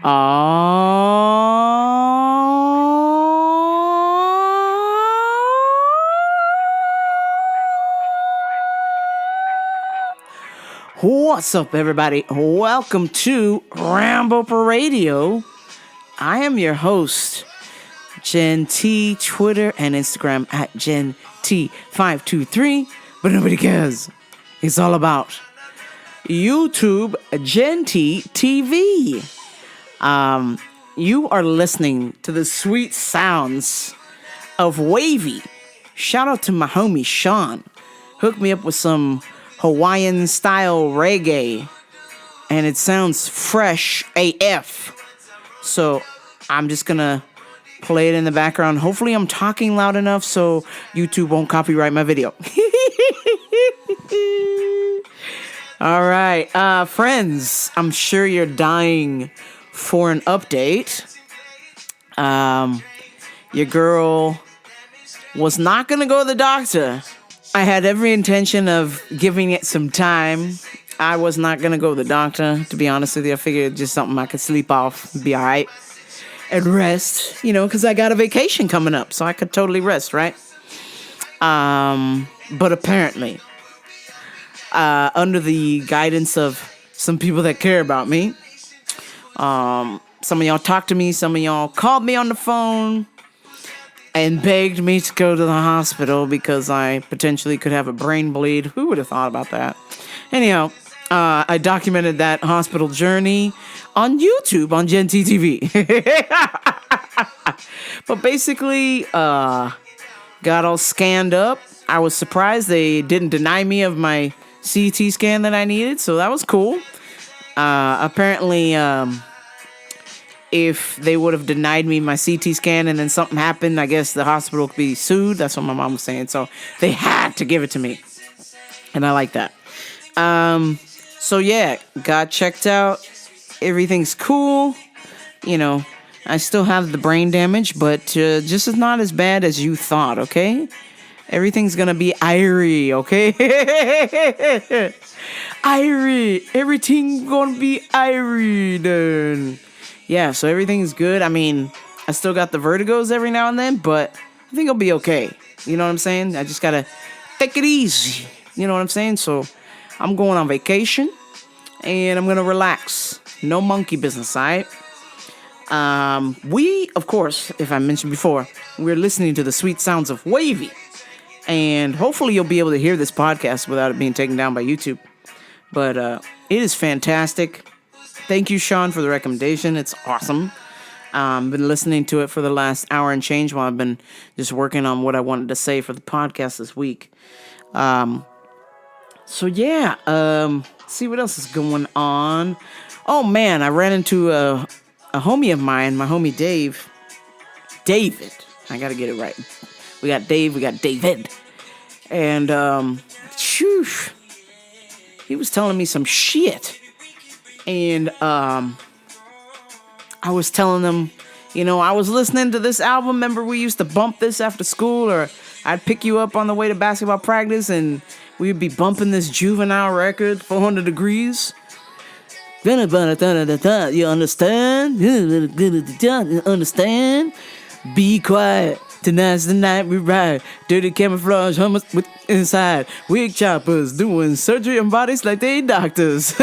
What's up, everybody? Welcome to Rambo for Radio. I am your host, Gen T, Twitter and Instagram at Gen T523, but nobody cares. It's all about YouTube Gen T TV. You are listening to the sweet sounds of Wavvy. Shout out to my homie Sean. Hooked me up with some Hawaiian style reggae, and it sounds fresh AF. So I'm just gonna play it in the background. Hopefully I'm talking loud enough so YouTube won't copyright my video. All right, friends, I'm sure you're dying for an update. Your girl was not gonna go to the doctor. I had every intention of giving it some time. I was not gonna go to the doctor, to be honest with you. I figured just something I could sleep off, be all right, and rest, because I got a vacation coming up, so I could totally rest, right? But apparently, under the guidance of some people that care about me, some of y'all talked to me, some of y'all called me on the phone and begged me to go to the hospital because I potentially could have a brain bleed. Who would have thought about that? Anyhow, I documented that hospital journey on YouTube on Gen T TV. But basically, got all scanned up. I was surprised they didn't deny me of my CT scan that I needed, so that was cool. Apparently, if they would have denied me my CT scan and then something happened, I guess the hospital could be sued. That's what my mom was saying. So they had to give it to me. And I like that. So yeah, got checked out. Everything's cool. I still have the brain damage, but just is not as bad as you thought, okay? Everything's gonna be irie, okay? Irie. Everything gonna be irie then. Yeah, so everything's good. I mean, I still got the vertigos every now and then, but I think I'll be okay. You know what I'm saying? I just gotta take it easy. You know what I'm saying? So I'm going on vacation, and I'm gonna relax. No monkey business, all right? We, of course, if I mentioned before, we're listening to the sweet sounds of Wavvy. And hopefully you'll be able to hear this podcast without it being taken down by YouTube. But it is fantastic. Thank you, Sean, for the recommendation. It's awesome. I've been listening to it for the last hour and change while I've been just working on what I wanted to say for the podcast this week. So yeah, see what else is going on. Oh man, I ran into a homie of mine, my homie David. I gotta get it right. We got Dave, we got David. And he was telling me some shit. And I was telling them, I was listening to this album. Remember, we used to bump this after school, or I'd pick you up on the way to basketball practice, and we'd be bumping this Juvenile record, 400 Degrees. You understand? You understand? Be quiet. Tonight's the night we ride. Dirty camouflage hummus with inside. Wig choppers doing surgery on bodies like they doctors.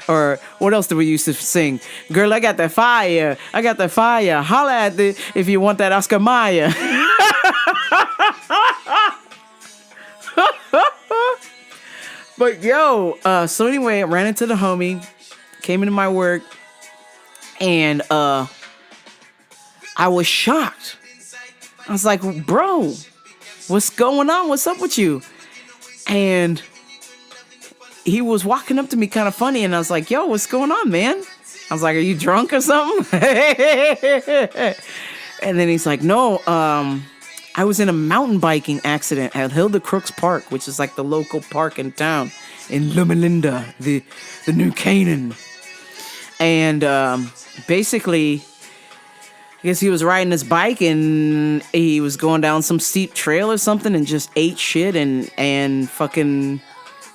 Or what else do we used to sing? Girl, I got that fire. I got that fire. Holla at it if you want that Oscar Mayer. But yo, so anyway, I ran into the homie, came into my work, and I was shocked. I was like, bro, what's going on? What's up with you? And he was walking up to me kind of funny, and I was like, yo, what's going on, man? I was like, are you drunk or something? And then he's like, no, I was in a mountain biking accident at Hilda Crooks Park, which is like the local park in town in Loma Linda, the new Canaan. And basically, I guess he was riding his bike and he was going down some steep trail or something and just ate shit and fucking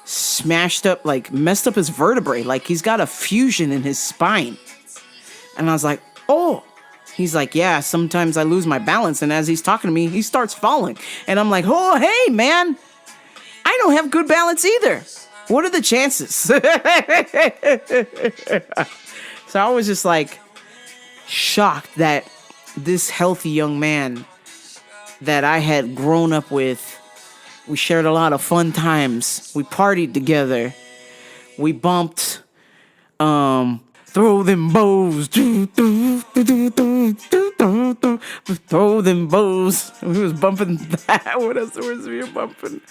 smashed up, like messed up his vertebrae. Like he's got a fusion in his spine. And I was like, oh. He's like, yeah, sometimes I lose my balance. And as he's talking to me, he starts falling. And I'm like, oh, hey, man, I don't have good balance either. What are the chances? So I was just like shocked that this healthy young man that I had grown up with, we shared a lot of fun times. We partied together. We bumped, throw them bows. Throw them bows. We was bumping that. What else was we bumping?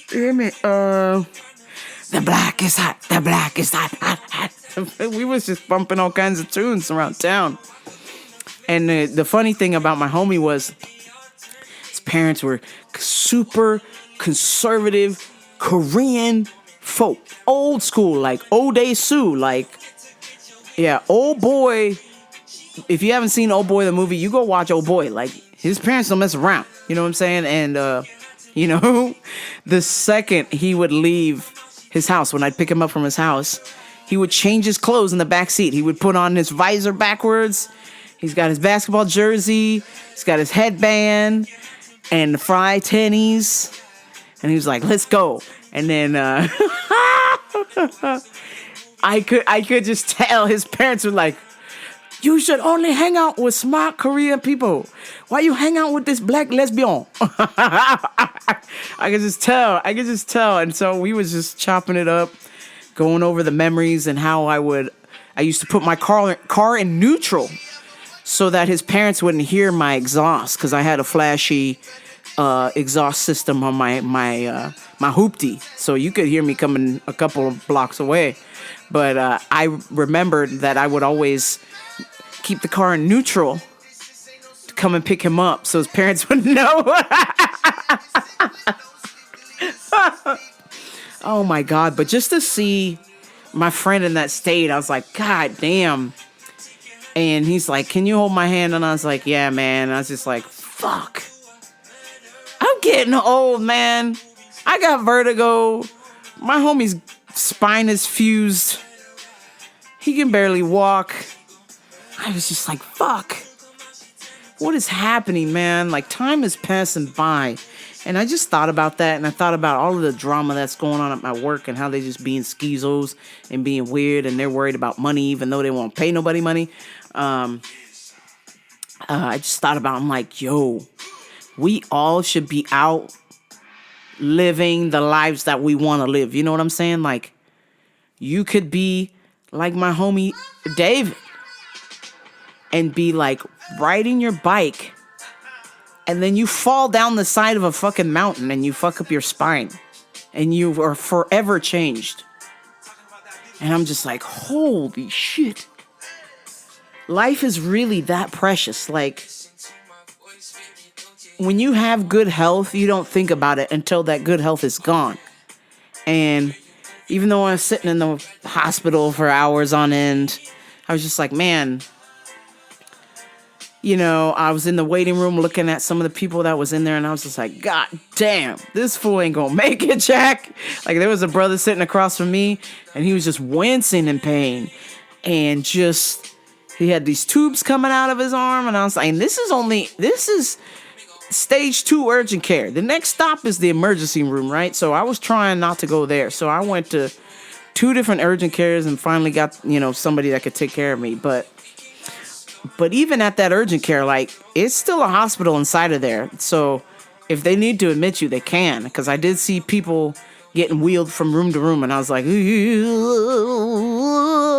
Damn it. The black is hot. The black is hot. Hot, hot. We was just bumping all kinds of tunes around town. And the funny thing about my homie was his parents were super conservative Korean folk. Old school, like Ode Sue. Like, yeah, Old Boy. If you haven't seen Old Boy the movie, you go watch Old Boy. Like, his parents don't mess around. You know what I'm saying? And, you know, the second he would leave his house, when I'd pick him up from his house, he would change his clothes in the back seat. He would put on his visor backwards. He's got his basketball jersey. He's got his headband and the fry tennies. And he was like, let's go. And then I could just tell his parents were like, you should only hang out with smart Korean people. Why you hang out with this black lesbian? I could just tell. And so we was just chopping it up, going over the memories and how I used to put my car in neutral so that his parents wouldn't hear my exhaust, because I had a flashy exhaust system on my hoopty, so you could hear me coming a couple of blocks away. But I remembered that I would always keep the car in neutral to come and pick him up so his parents would know. Oh my God. But just to see my friend in that state, I was like, God damn. And he's like, can you hold my hand? And I was like, yeah, man. And I was just like, fuck. I'm getting old, man. I got vertigo. My homie's spine is fused. He can barely walk. I was just like, fuck. What is happening, man? Like, time is passing by. And I just thought about that, and I thought about all of the drama that's going on at my work and how they just being schizos and being weird, and they're worried about money even though they won't pay nobody money. I just thought about, I'm like, yo, we all should be out living the lives that we want to live. You know what I'm saying? Like, you could be like my homie David and be like riding your bike, and then you fall down the side of a fucking mountain and you fuck up your spine and you are forever changed. And I'm just like, holy shit. Life is really that precious. Like, when you have good health, you don't think about it until that good health is gone. And even though I was sitting in the hospital for hours on end, I was just like, man, you know, I was in the waiting room looking at some of the people that was in there, and I was just like, God damn, this fool ain't gonna make it, Jack. Like, there was a brother sitting across from me, and he was just wincing in pain. And just, he had these tubes coming out of his arm, and I was like, this is stage 2 urgent care. The next stop is the emergency room, right? So I was trying not to go there. So I went to 2 different urgent cares and finally got, you know, somebody that could take care of me. But even at that urgent care, like, it's still a hospital inside of there. So if they need to admit you, they can. Because I did see people getting wheeled from room to room, and I was like,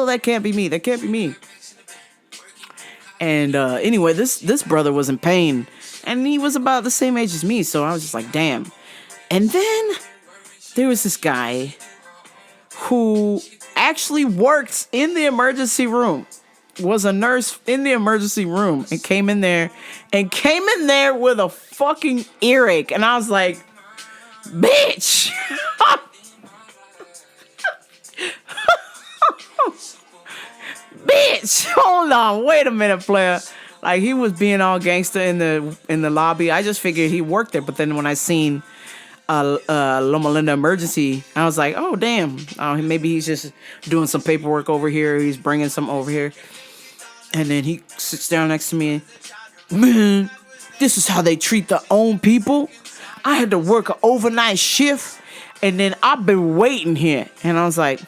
that can't be me. That can't be me. And anyway, this brother was in pain, and he was about the same age as me. So I was just like, damn. And then there was this guy who actually worked in the emergency room, was a nurse in the emergency room, and came in there with a fucking earache. And I was like, bitch. Bitch, hold on, wait a minute, player. Like, he was being all gangster in the lobby. I just figured he worked there, but then when I seen Loma Linda emergency. I was like, oh damn, maybe he's just doing some paperwork over here. He's bringing some over here, and then he sits down next to me. Man, this is how they treat their own people. I had to work an overnight shift, and then I've been waiting here. And I was like,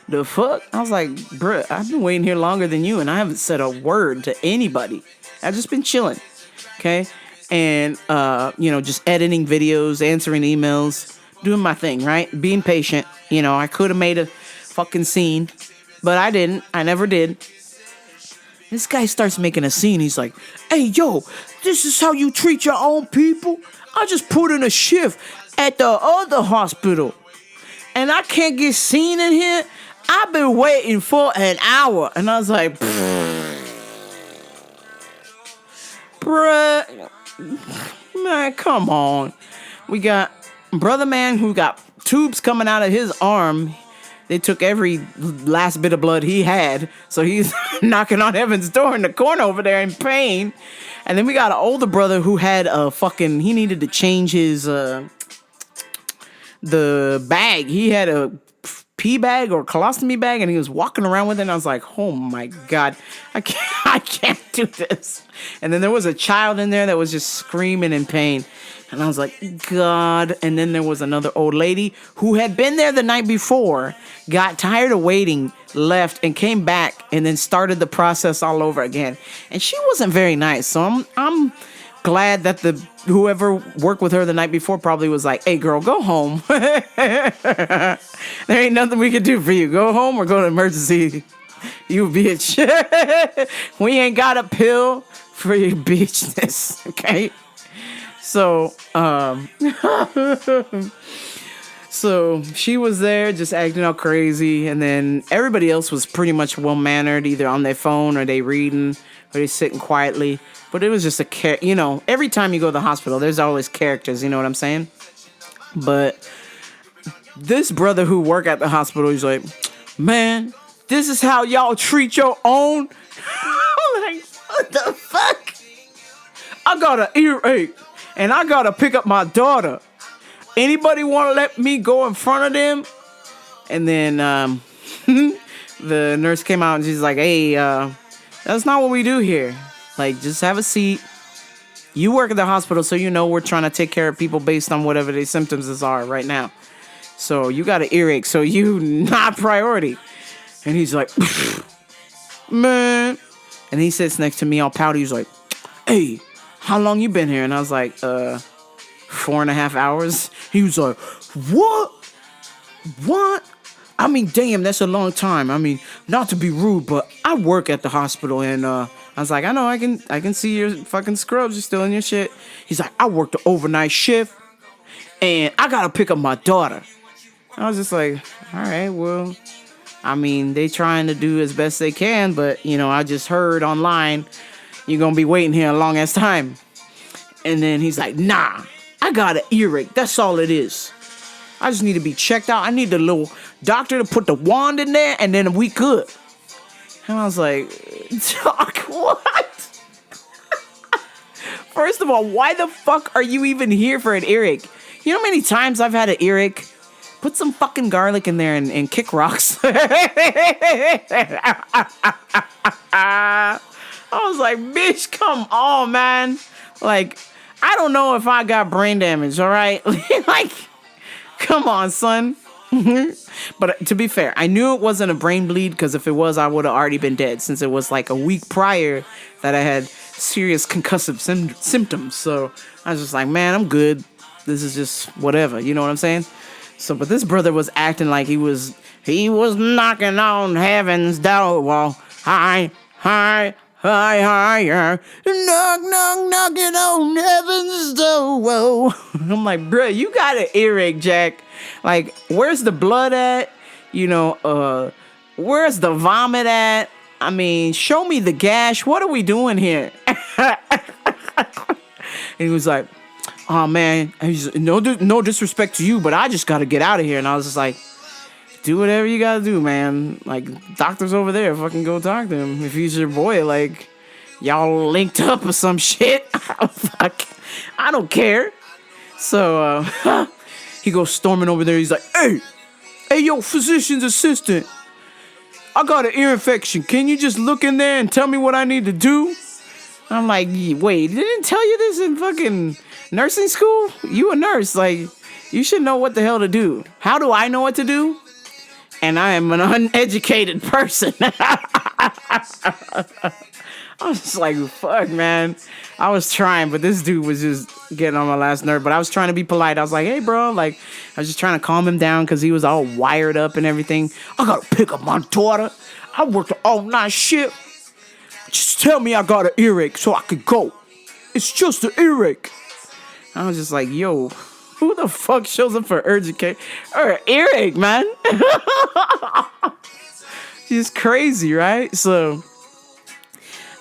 the fuck? I was like, bruh, I've been waiting here longer than you, and I haven't said a word to anybody. I've just been chilling, okay? And, just editing videos, answering emails, doing my thing, right? Being patient. I could have made a fucking scene, but I didn't. I never did. This guy starts making a scene. He's like, hey, yo, this is how you treat your own people? I just put in a shift at the other hospital, and I can't get seen in here? I've been waiting for an hour. And I was like, bruh, man, come on. We got brother man who got tubes coming out of his arm. They took every last bit of blood he had. So he's knocking on heaven's door in the corner over there in pain. And then we got an older brother who had he needed to change his, the bag. He had a pee bag or colostomy bag, and he was walking around with it. And I was like, oh my God, I can't do this. And then there was a child in there that was just screaming in pain. And I was like, God. And then there was another old lady who had been there the night before, got tired of waiting, left, and came back, and then started the process all over again. And she wasn't very nice. So I'm glad that whoever worked with her the night before probably was like, hey, girl, go home. There ain't nothing we can do for you. Go home or go to emergency. You bitch. We ain't got a pill for your bitchness. Okay? So, so she was there just acting all crazy, and then everybody else was pretty much well-mannered, either on their phone or they reading or they sitting quietly. But it was just every time you go to the hospital, there's always characters, you know what I'm saying? But this brother who worked at the hospital, he's like, man, this is how y'all treat your own? I'm like, what the fuck? I got an earache. And I gotta pick up my daughter. Anybody want to let me go in front of them? And then the nurse came out and she's like, hey, that's not what we do here. Like, just have a seat. You work at the hospital, so you know we're trying to take care of people based on whatever their symptoms are right now. So you got an earache, so you not priority. And he's like, man. And he sits next to me all pouty. He's like, hey, how long you been here? And I was like, 4.5 hours. He was like, what? I mean, damn, that's a long time. I mean, not to be rude, but I work at the hospital, and I was like, I know, I can see your fucking scrubs. You're still in your shit. He's like, I worked the overnight shift, and I gotta pick up my daughter. I was just like, all right, well, I mean, they trying to do as best they can, but I just heard online you're gonna be waiting here a long ass time. And then he's like, nah, I got an earache. That's all it is. I just need to be checked out. I need the little doctor to put the wand in there, and then we good. And I was like, Doc, what? First of all, why the fuck are you even here for an earache? You know how many times I've had an earache? Put some fucking garlic in there and kick rocks. I was like, bitch, come on, man. Like, I don't know if I got brain damage, all right? Like, come on, son. But to be fair, I knew it wasn't a brain bleed, because if it was, I would have already been dead, since it was like a week prior that I had serious concussive symptoms. So I was just like, man, I'm good. This is just whatever. You know what I'm saying? So, but this brother was acting like he was knocking on heaven's door. Well, hi, knock, knocking on heaven's door. Whoa. I'm like, bro, you got an earache, Jack. Like, where's the blood at? Where's the vomit at? I mean, show me the gash. What are we doing here? And he was like, oh, man, no disrespect to you, but I just got to get out of here. And I was just like, do whatever you got to do, man. Like, doctor's over there. Fucking go talk to him. If he's your boy, like, y'all linked up or some shit. Fuck. I don't care. So he goes storming over there. He's like, hey, yo, physician's assistant. I got an ear infection. Can you just look in there and tell me what I need to do? I'm like, wait, didn't tell you this in fucking nursing school? You a nurse. Like, you should know what the hell to do. How do I know what to do? And I am an uneducated person. I was just like, fuck, man. I was trying, but this dude was just getting on my last nerve. But I was trying to be polite. I was like, hey, bro. Like, I was just trying to calm him down because he was all wired up and everything. I got to pick up my daughter. I worked an all-night shift. Just tell me I got an earache so I could go. It's just an earache. I was just like, yo, who the fuck shows up for urgent care? Or earache, man. Just crazy, right? So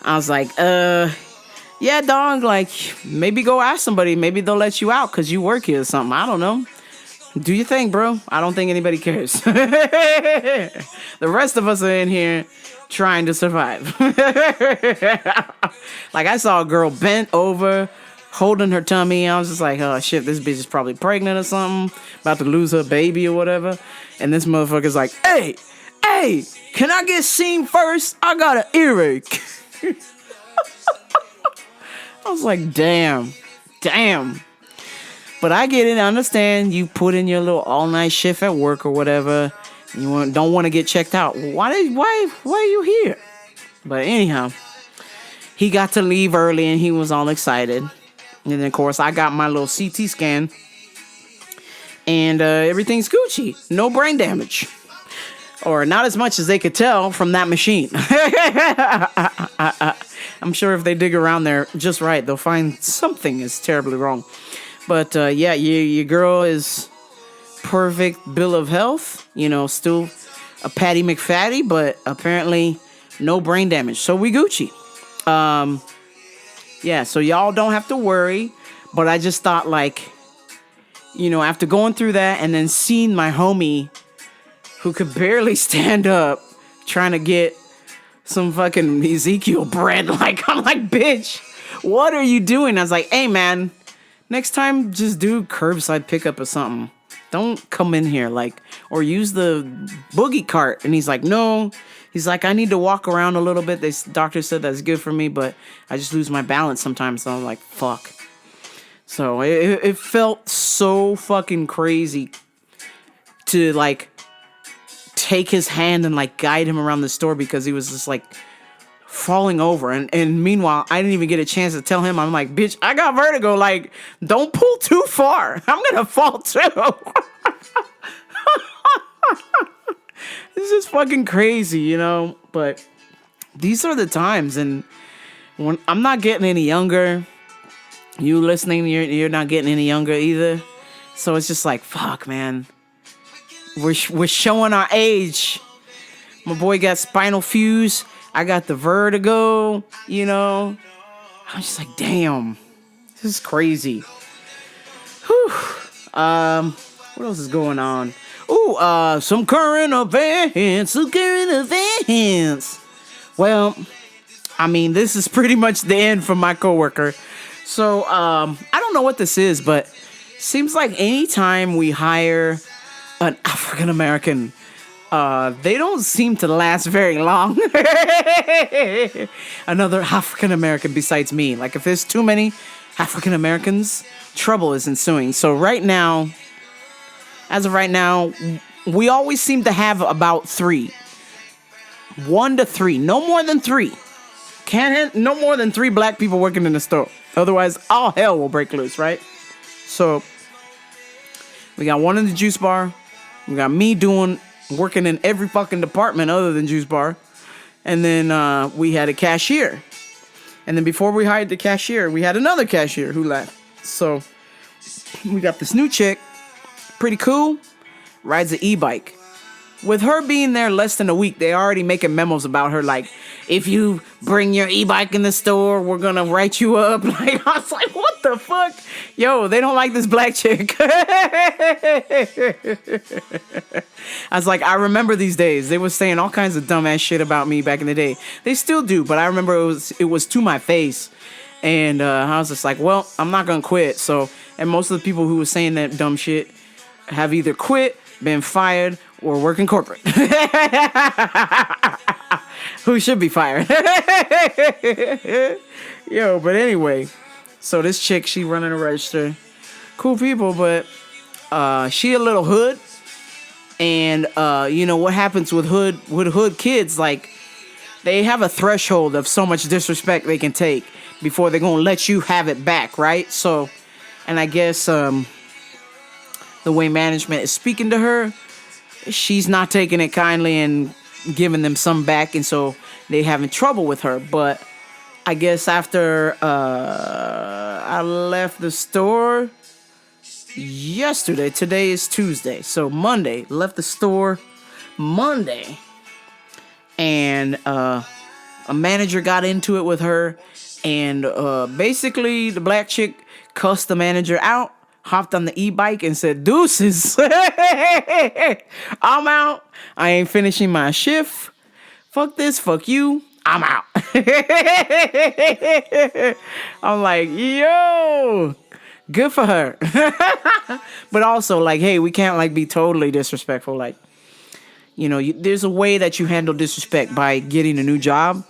I was like, yeah, dog, like, maybe go ask somebody. Maybe they'll let you out because you work here or something. I don't know. Do your thing, bro. I don't think anybody cares. The rest of us are in here trying to survive. Like, I saw a girl bent over, holding her tummy. I was just like, oh, shit, this bitch is probably pregnant or something, about to lose her baby or whatever. And this motherfucker's like, hey, can I get seen first? I got an earache. I was like, damn. But I get it. I understand you put in your little all-night shift at work or whatever. You don't want to get checked out. Why are you here? But anyhow, he got to leave early and he was all excited. And then, of course, I got my little CT scan. And everything's Gucci. No brain damage. Or not as much as they could tell from that machine. I'm sure if they dig around there just right, they'll find something is terribly wrong. But yeah, your girl is perfect bill of health. You know, still a Patty McFatty, but apparently no brain damage. So we Gucci. Yeah, so y'all don't have to worry. But I just thought, like, you know, after going through that and then seeing my homie who could barely stand up trying to get some fucking Ezekiel bread. Like, I'm like, bitch, what are you doing? I was like, hey, man, next time just do curbside pickup or something. Don't come in here, like, or use the boogie cart. And he's like, no. He's like, I need to walk around a little bit. This doctor said that's good for me, but I just lose my balance sometimes. So I was like, fuck. So it felt so fucking crazy to, like, take his hand and, like, guide him around the store because he was just, like, falling over. And meanwhile, I didn't even get a chance to tell him. I'm like, bitch, I got vertigo. Like, don't pull too far. I'm gonna fall too. This is fucking crazy, you know? But these are the times. And when I'm not getting any younger, you listening, you're not getting any younger either. So it's just like, fuck, man. We're showing our age. My boy got spinal fuse. I got the vertigo, you know. I'm just like, damn. This is crazy. Whew. What else is going on? Ooh, some current events. Well, I mean, this is pretty much the end for my coworker. So, I don't know what this is, but seems like anytime we hire an African American, they don't seem to last very long. Another African American besides me. Like, if there's too many African Americans, trouble is ensuing. So right now, as of right now, we always seem to have about 3. 1 to 3. No more than 3. No more than 3 black people working in the store. Otherwise, all hell will break loose, right? So, we got 1 in the juice bar. We got me working in every fucking department other than juice bar. And then we had a cashier. And then before we hired the cashier, we had another cashier who left. So, we got this new chick. Pretty cool. Rides an e-bike. With her being there less than a week, they already making memos about her, like, if you bring your e-bike in the store, we're gonna write you up. Like, I was like, what the fuck? Yo, they don't like this black chick. I was like, I remember these days. They were saying all kinds of dumbass shit about me back in the day. They still do, but I remember it was to my face. And I was just like, well, I'm not gonna quit. So And most of the people who were saying that dumb shit have either quit, been fired, or work in corporate. Who should be fired. Yo, but anyway. So this chick, she running a register. Cool people, but she a little hood. And you know what happens with hood kids, like they have a threshold of so much disrespect they can take before they're gonna let you have it back, right? So, and I guess the way management is speaking to her, she's not taking it kindly and giving them some back, and so they having trouble with her. But I guess after I left the store yesterday, today is Tuesday, so Monday, left the store Monday, and a manager got into it with her, and basically the black chick cussed the manager out, hopped on the e-bike and said, "Deuces, I'm out, I ain't finishing my shift, fuck this, fuck you, I'm out." I'm like, yo, good for her. But also, like, hey, we can't, like, be totally disrespectful. Like, you know, there's a way that you handle disrespect by getting a new job.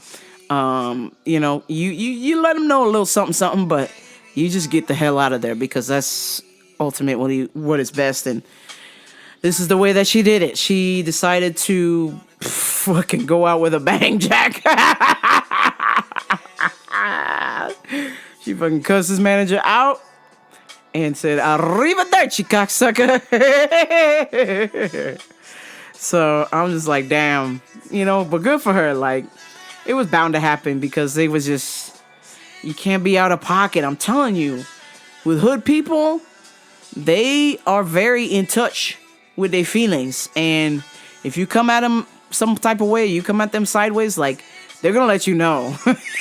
You know, you let them know a little something, but you just get the hell out of there, because that's ultimately what is best. And this is the way that she did it. She decided to fucking go out with a bang, Jack. She fucking cussed his manager out and said, "Arrivederci, cocksucker." So I'm just like, damn, you know, but good for her. Like, it was bound to happen, because they was just, you can't be out of pocket. I'm telling you, with hood people, they are very in touch with their feelings. And if you come at them some type of way, you come at them sideways, like, they're going to let you know.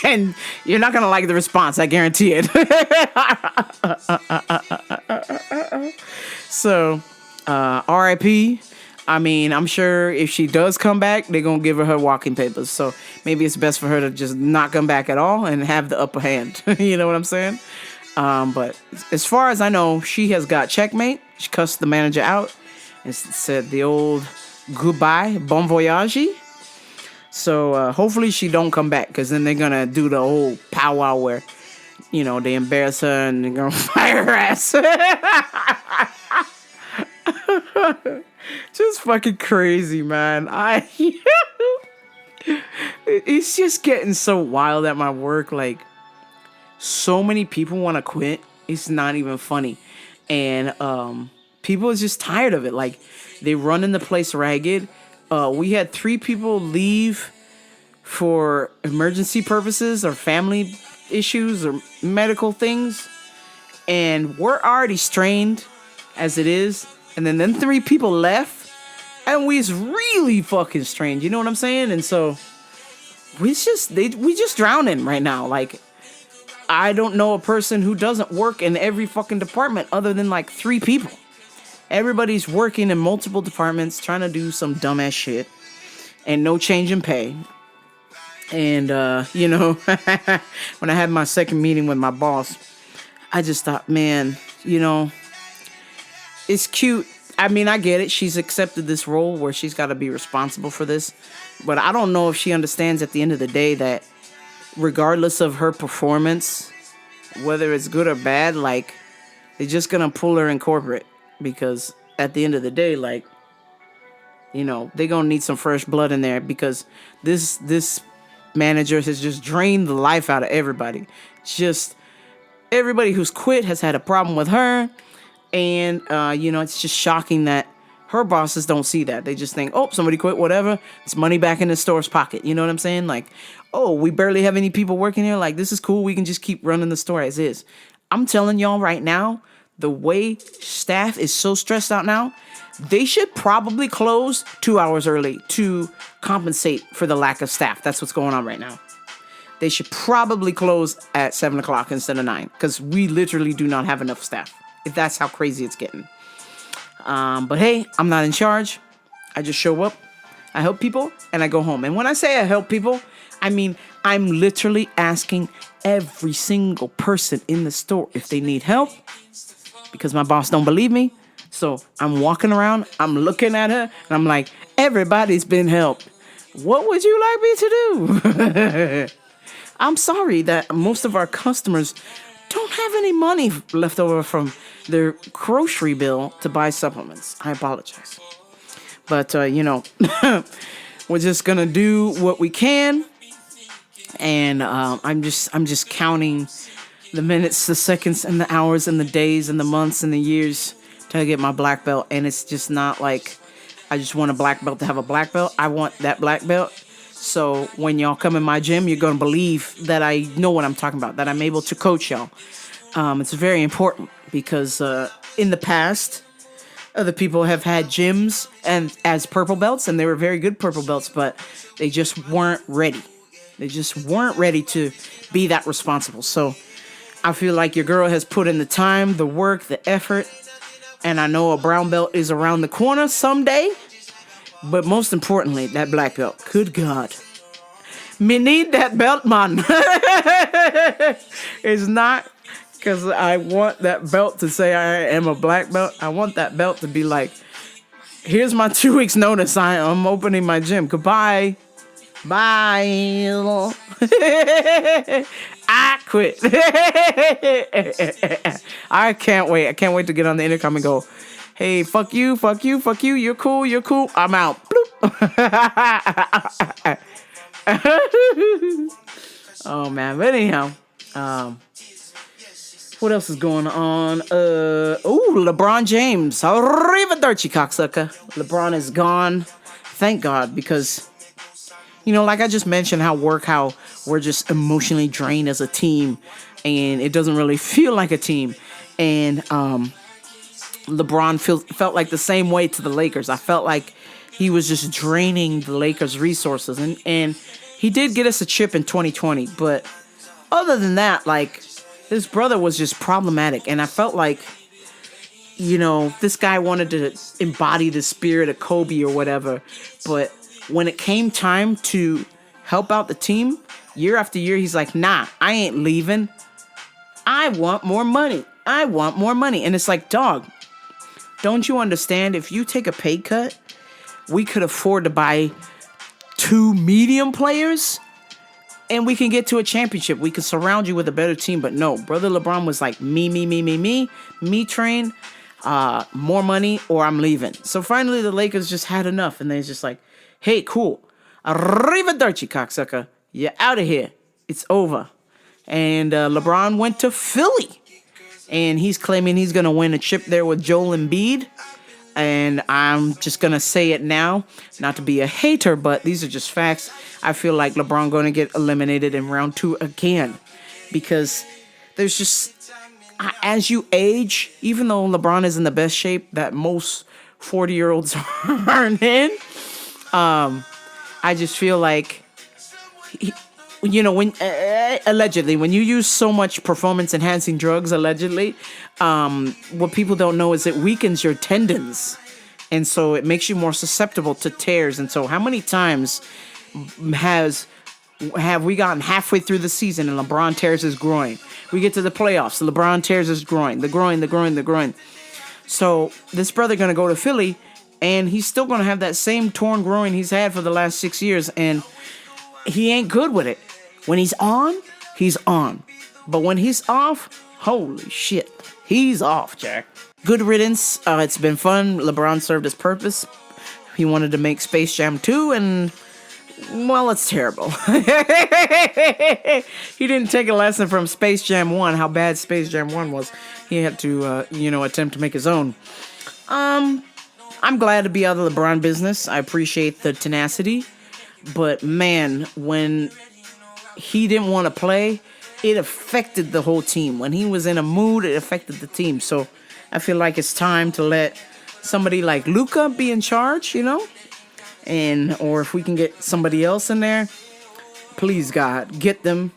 And you're not going to like the response. I guarantee it. So, RIP. I mean, I'm sure if she does come back, they're going to give her walking papers. So maybe it's best for her to just not come back at all and have the upper hand. You know what I'm saying? But as far as I know, she has got checkmate. She cussed the manager out and said the old goodbye, bon voyage. So hopefully she don't come back, because then they're going to do the whole powwow where, you know, they embarrass her and they're going to fire her ass. Just fucking crazy, man. It's just getting so wild at my work. Like, so many people want to quit. It's not even funny. And people are just tired of it. Like, they running the place ragged. We had 3 people leave for emergency purposes or family issues or medical things. And we're already strained as it is. And then 3 people left. And we's really fucking strained. You know what I'm saying? And so we just drowning right now. Like, I don't know a person who doesn't work in every fucking department other than like 3 people. Everybody's working in multiple departments, trying to do some dumbass shit, and no change in pay. And, you know, when I had my second meeting with my boss, I just thought, man, you know, it's cute. I mean, I get it. She's accepted this role where she's got to be responsible for this. But I don't know if she understands at the end of the day that regardless of her performance, whether it's good or bad, like, they're just going to pull her in corporate. Because at the end of the day, like, you know, they're going to need some fresh blood in there, because this manager has just drained the life out of everybody. Just everybody who's quit has had a problem with her. And, you know, it's just shocking that her bosses don't see that. They just think, oh, somebody quit, whatever. It's money back in the store's pocket. You know what I'm saying? Like, oh, we barely have any people working here. Like, this is cool. We can just keep running the store as is. I'm telling y'all right now, the way staff is so stressed out now, they should probably close 2 hours early to compensate for the lack of staff. That's what's going on right now. They should probably close at 7 o'clock instead of 9, because we literally do not have enough staff. If that's how crazy it's getting. But hey, I'm not in charge. I just show up, I help people, and I go home. And when I say I help people, I mean I'm literally asking every single person in the store if they need help. because my boss don't believe me. So I'm walking around, I'm looking at her, and I'm like, everybody's been helped. What would you like me to do? I'm sorry that most of our customers don't have any money left over from their grocery bill to buy supplements. I apologize. But, we're just going to do what we can. And I'm just counting the minutes, the seconds, and the hours, and the days, and the months, and the years to get my black belt. And it's just not like I just want a black belt to have a black belt. I want that black belt. So when y'all come in my gym, you're going to believe that I know what I'm talking about, that I'm able to coach y'all. It's very important because in the past, other people have had gyms and as purple belts, and they were very good purple belts, but they just weren't ready. They just weren't ready to be that responsible. So I feel like your girl has put in the time, the work, the effort, and I know a brown belt is around the corner someday. But most importantly, that black belt. Good God. Me need that belt, man. It's not because I want that belt to say I am a black belt. I want that belt to be like, here's my 2 weeks notice. I'm opening my gym. Goodbye. Bye. I quit. I can't wait. I can't wait to get on the intercom and go, hey, fuck you. You're cool. I'm out. Oh, man. But anyhow, what else is going on? LeBron James. Arrivederci, cocksucker. LeBron is gone. Thank God, because, like I just mentioned, how we're just emotionally drained as a team, and it doesn't really feel like a team. And LeBron felt like the same way to the Lakers. I felt like he was just draining the Lakers' resources. And he did get us a chip in 2020. But other than that, like, his brother was just problematic. And I felt like, this guy wanted to embody the spirit of Kobe or whatever. But when it came time to help out the team, year after year, he's like, nah, I ain't leaving. I want more money. And it's like, dog, don't you understand? If you take a pay cut, we could afford to buy 2 medium players and we can get to a championship. We could surround you with a better team. But no, brother LeBron was like, me train, more money or I'm leaving. So finally the Lakers just had enough and they're just like, hey, cool. Arrivederci, cocksucker. You're out of here. It's over. And LeBron went to Philly. And he's claiming he's going to win a chip there with Joel Embiid. And I'm just going to say it now, not to be a hater, but these are just facts. I feel like LeBron going to get eliminated in round 2 again. Because there's just, as you age, even though LeBron is in the best shape that most 40-year-olds aren't in, I just feel like, when allegedly, when you use so much performance-enhancing drugs, allegedly, what people don't know is it weakens your tendons, and so it makes you more susceptible to tears. And so, how many times have we gotten halfway through the season and LeBron tears his groin? We get to the playoffs, LeBron tears his groin, the groin. So this brother gonna go to Philly, and he's still gonna have that same torn groin he's had for the last 6 years, and he ain't good with it. When he's on, he's on. But when he's off, holy shit, he's off, Jack. Good riddance. It's been fun. LeBron served his purpose. He wanted to make Space Jam 2, and, well, it's terrible. He didn't take a lesson from Space Jam 1, how bad Space Jam 1 was. He had to, attempt to make his own. I'm glad to be out of the LeBron business. I appreciate the tenacity. But, man, when he didn't want to play, it affected the whole team. When he was in a mood, it affected the team. So I feel like it's time to let somebody like Luka be in charge, and or if we can get somebody else in there, please God, get them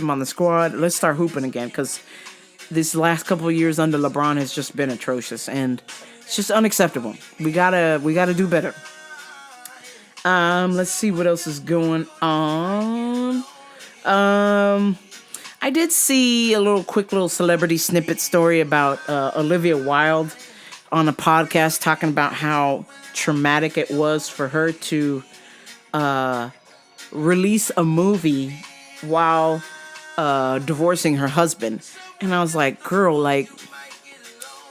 on the squad. Let's start hooping again, because this last couple of years under LeBron has just been atrocious, and it's just unacceptable. We gotta do better. Let's see what else is going on. I I did see a quick little celebrity snippet story about Olivia Wilde on a podcast talking about how traumatic it was for her to release a movie while divorcing her husband. And I was like, girl, like,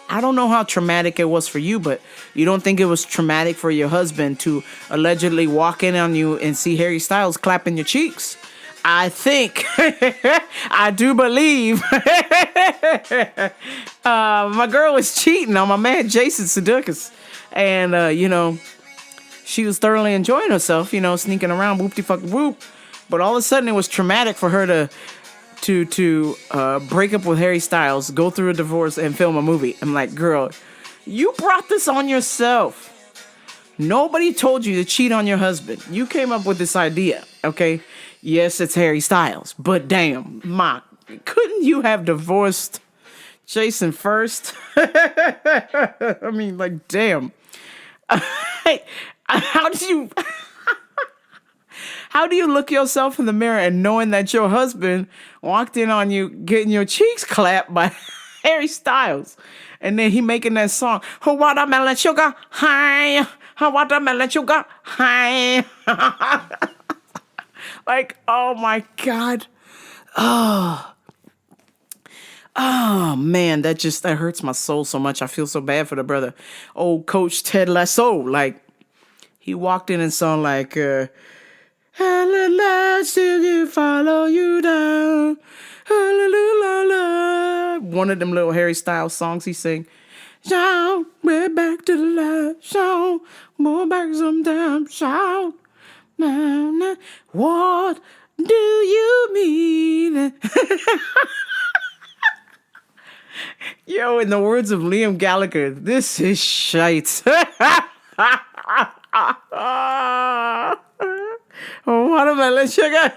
I don't know how traumatic it was for you, but you don't think it was traumatic for your husband to allegedly walk in on you and see Harry Styles clapping your cheeks? I think, I do believe my girl was cheating on my man Jason Sudeikis. And, she was thoroughly enjoying herself, sneaking around, whoop-de-fuck-whoop. But all of a sudden, it was traumatic for her to break up with Harry Styles, go through a divorce, and film a movie. I'm like, girl, you brought this on yourself. Nobody told you to cheat on your husband. You came up with this idea, okay? Yes, it's Harry Styles, but damn, couldn't you have divorced Jason first? I mean, like, damn. How do you look yourself in the mirror and knowing that your husband walked in on you getting your cheeks clapped by Harry Styles, and then he making that song, "Oh, watermelon sugar, hi, oh, watermelon sugar, hi." Like, oh my God. Oh man, that hurts my soul so much. I feel so bad for the brother. Old Coach Ted Lasso, like, he walked in and sung like, "How still you follow you down. Hallelujah." One of them little Harry Styles songs he sing. Shout, we're back to the light. Shout, more back sometime. Shout. Nah, nah. What do you mean? Yo, in the words of Liam Gallagher, this is shite. Oh, watermelon sugar.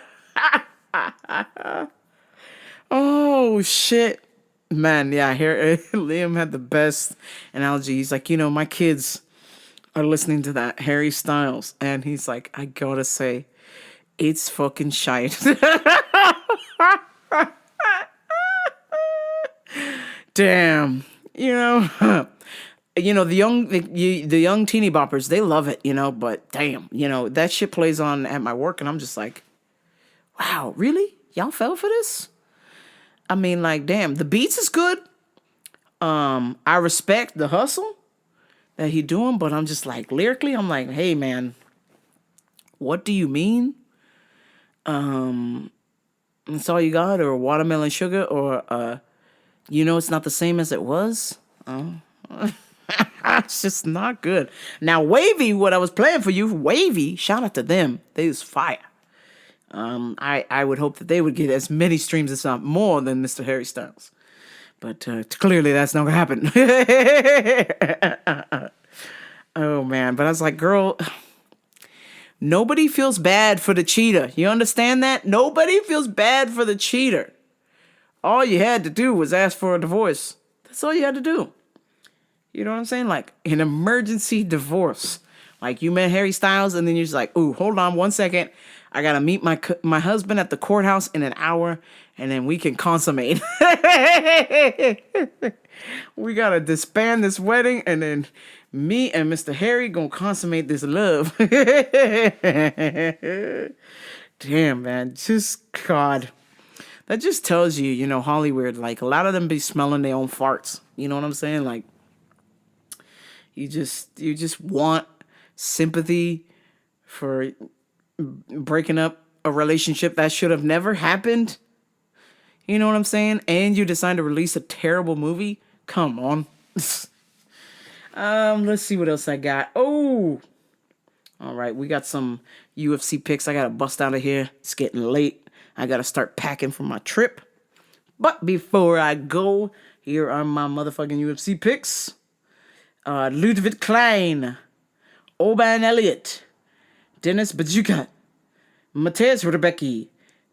Oh, shit. Man, yeah, here Liam had the best analogy. He's like, my kids are listening to that Harry Styles, and he's like, I gotta say, it's fucking shite. Damn. The young teeny boppers, they love it, but damn, that shit plays on at my work, and I'm just like, wow, really? Y'all fell for this? I mean, like, damn, the beats is good. I respect the hustle that he doing, but I'm just like, lyrically, I'm like, hey, man, what do you mean? That's all you got, or watermelon sugar, or it's not the same as it was. It's just not good. Now, Wavvy, what I was playing for you, Wavvy, shout out to them. They was fire. I would hope that they would get as many streams, if not more, than Mr. Harry Styles. But clearly that's not going to happen. Oh, man. But I was like, girl, nobody feels bad for the cheater. You understand that? Nobody feels bad for the cheater. All you had to do was ask for a divorce. That's all you had to do. You know what I'm saying? Like, an emergency divorce. Like, you met Harry Styles, and then you're just like, ooh, hold on 1 second. I got to meet my husband at the courthouse in an hour, and then we can consummate. We got to disband this wedding, and then me and Mr. Harry going to consummate this love. Damn, man. Just, God. That just tells you, Hollywood, like, a lot of them be smelling their own farts. You know what I'm saying? Like, you just want sympathy for breaking up a relationship that should have never happened. You know what I'm saying? And you decide to release a terrible movie? Come on. Let's see what else I got. Oh, all right. We got some UFC picks. I got to bust out of here. It's getting late. I got to start packing for my trip. But before I go, here are my motherfucking UFC picks. Ludwig Klein, Oban Elliott, Dennis Bajuka, Mateusz Rebecki,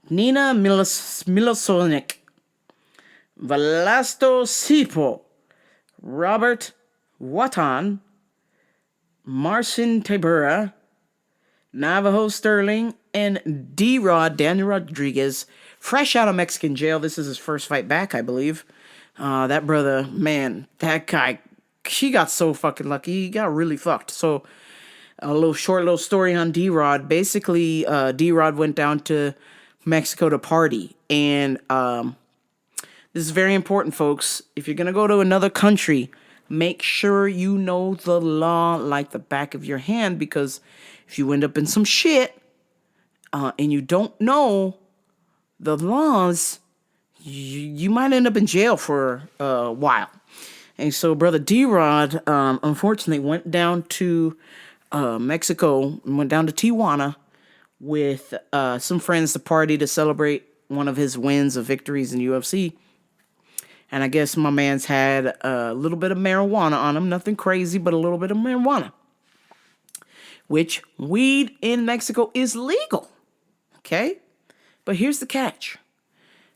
Nina Milosonic, Vlasto Sipo, Robert Watan, Marcin Tybura, Navajo Sterling, and D-Rod, Daniel Rodriguez, fresh out of Mexican jail. This is his first fight back, I believe. That brother, man, that guy, he got so fucking lucky. He got really fucked. So, a little story on D-Rod. Basically, D-Rod went down to Mexico to party. And this is very important, folks. If you're going to go to another country, make sure you know the law like the back of your hand, because if you end up in some shit and you don't know the laws, you might end up in jail for a while. And so brother D-Rod, unfortunately, went down to Mexico, went down to Tijuana with some friends to party to celebrate one of his wins of victories in UFC. And I guess my man's had a little bit of marijuana on him. Nothing crazy, but a little bit of marijuana. Which, weed in Mexico is legal. Okay? But here's the catch.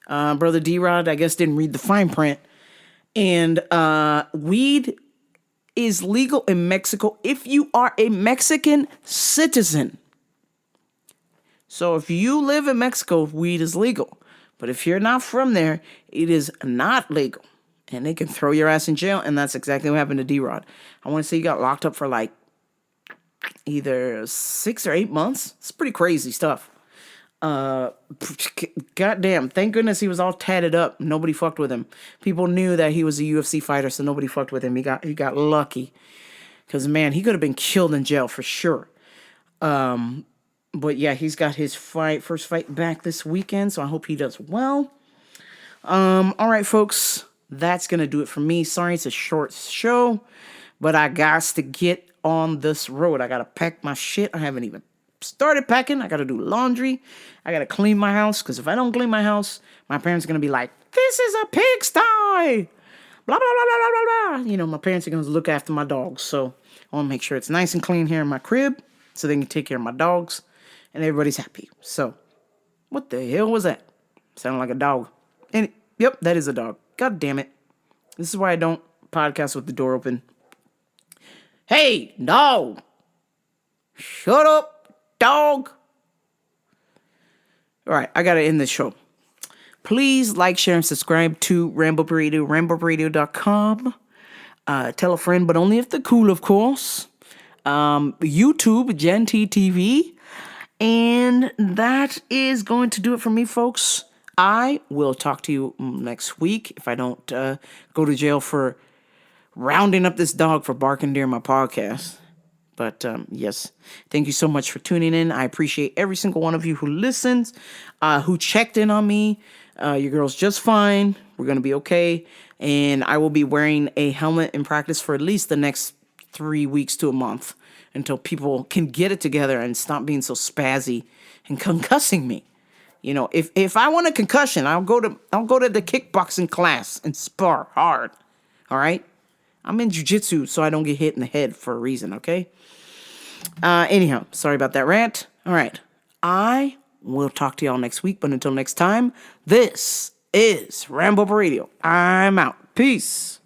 Brother D-Rod, I guess, didn't read the fine print. And weed is legal in Mexico if you are a Mexican citizen. So if you live in Mexico, weed is legal. But if you're not from there, it is not legal. And they can throw your ass in jail. And that's exactly what happened to D-Rod. I want to say he got locked up for like either 6 or 8 months. It's pretty crazy stuff. Goddamn. Thank goodness he was all tatted up. Nobody fucked with him. People knew that he was a UFC fighter, so nobody fucked with him. He got lucky. Because, man, he could have been killed in jail for sure. But yeah, he's got his first fight back this weekend, so I hope he does well. All right, folks, that's gonna do it for me. Sorry, it's a short show, but I got to get on this road. I gotta pack my shit. I haven't even started packing. I gotta do laundry. I gotta clean my house, because if I don't clean my house, my parents are gonna be like, "This is a pigsty." Blah blah blah blah blah blah blah. You know, my parents are gonna look after my dogs, so I want to make sure it's nice and clean here in my crib, so they can take care of my dogs. And everybody's happy. So, what the hell was that? Sounded like a dog. And yep, that is a dog. God damn it. This is why I don't podcast with the door open. Hey, dog. Shut up, dog. All right, I got to end this show. Please like, share, and subscribe to Rambo Burrito, RamboBurrito.com. Tell a friend, but only if they're cool, of course. YouTube, Gen T TV. And that is going to do it for me, folks. I will talk to you next week if I don't go to jail for rounding up this dog for barking during my podcast. But yes, thank you so much for tuning in. I appreciate every single one of you who listens, who checked in on me. Your girl's just fine. We're going to be okay. And I will be wearing a helmet in practice for at least the next 3 weeks to a month, until people can get it together and stop being so spazzy and concussing me. You know, if I want a concussion, I'll go to the kickboxing class and spar hard. All right? I'm in jiu-jitsu, so I don't get hit in the head for a reason, okay? Anyhow, sorry about that rant. All right. I will talk to y'all next week, but until next time, this is Rambo Radio. I'm out. Peace.